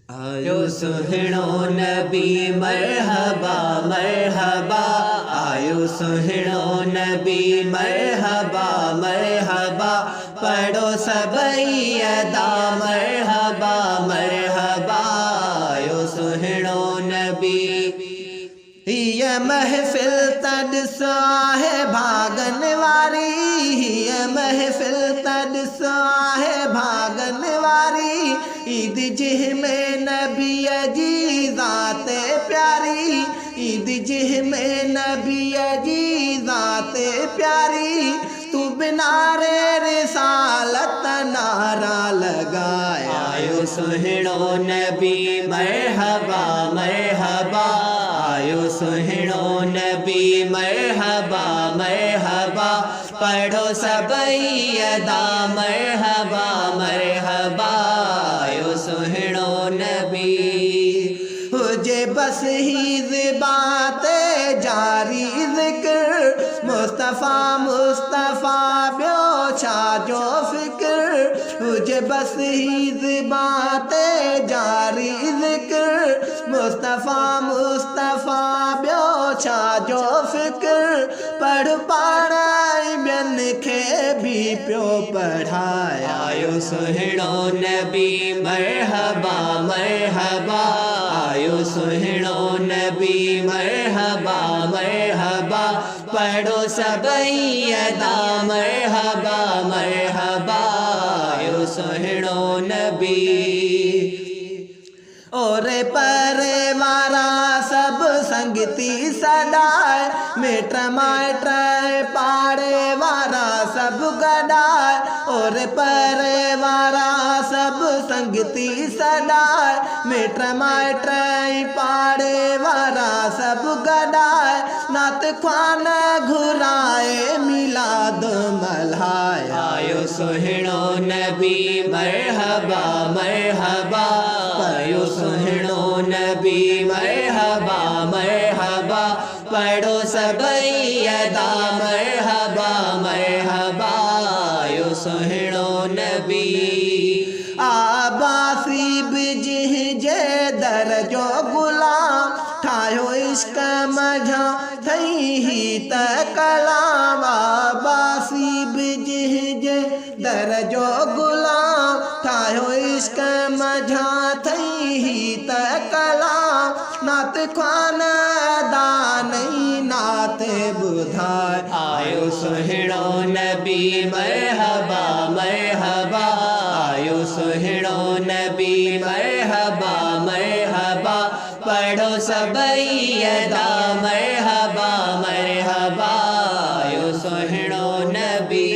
आयो सुहिणो नबी मरहबा मरहबा, आयो सुहिणो नबी मरहबा मरहबा, पढ़ो सबई अदा मरहबा मरहबा, आयो सुहिणो नबी। ये महफिल तॾिसो आहे भागन वारी, ये महफिल तॾिसो आहे भागन वारी, ईद जिह में नबी जी ज़ात प्यारी, ईद जिह में नबी जी ज़ात प्यारी, तू बिना रे रिसालत नारा लगाया। आयो सुहिणो नबी मरहबा मरहबा, आयो सुहिणो नबी मरहबा मरहबा, पढ़ो सबई अदा मरहबा मरहबा, आयो सुहिणो नबी। हुजे बस ही ज़िबात जारी ज़िक्र, मुस्तफ़ा मुस्तफ़ा ॿियो छा जो फ़िक्र, हुजे बस ही ज़िबात जारी ज़िक्र, मुस्तफ़ा मुस्तफ़ा ॿियो छा जो फ़िक्र, पढ़ पाढ़ाई ॿियनि खे बि पियो पढ़ाए। आयो सुहिणो नबी मरहबा मरहबा, आयो सुहिणो नबी मरहबा मरहबा, पढ़ो सबई अदा मरहबा मरहबा, आयो सुहिणो नबी। और परे वारा सब संगती सदाए, मिट माइट पाड़े वारा सब गडाए, और परे वारा सब संगती सदाए, मिट माइट पाड़े वारा सब गडाए, नात ख्वान घुराए मिलाद मल्हाए। आयो सुहिणो नबी मरहबा मरहबा, आयो सुहिणो नबी मरहबा मरहबा, पढ़ो सबई अदा मरहबा मरहबा, आयो सुहिणो नबी। आबासी बिजिह जे दर जो गुलाम, ठाहियो इश्क मझा थई ही त कलाम, आबासी बिजिह जे दर जो गुलाम, ठाहियो इश्क मझा थई ही त कलाम, नात ख्वान अदा नहीं नात ॿुधाए। आयो सुहिणो नबी मरहबा मरहबा, आयो सुहिणो नबी मरहबा मरहबा, पढ़ो सबई अदा मरहबा मरहबा, आयो सुहिणो नबी।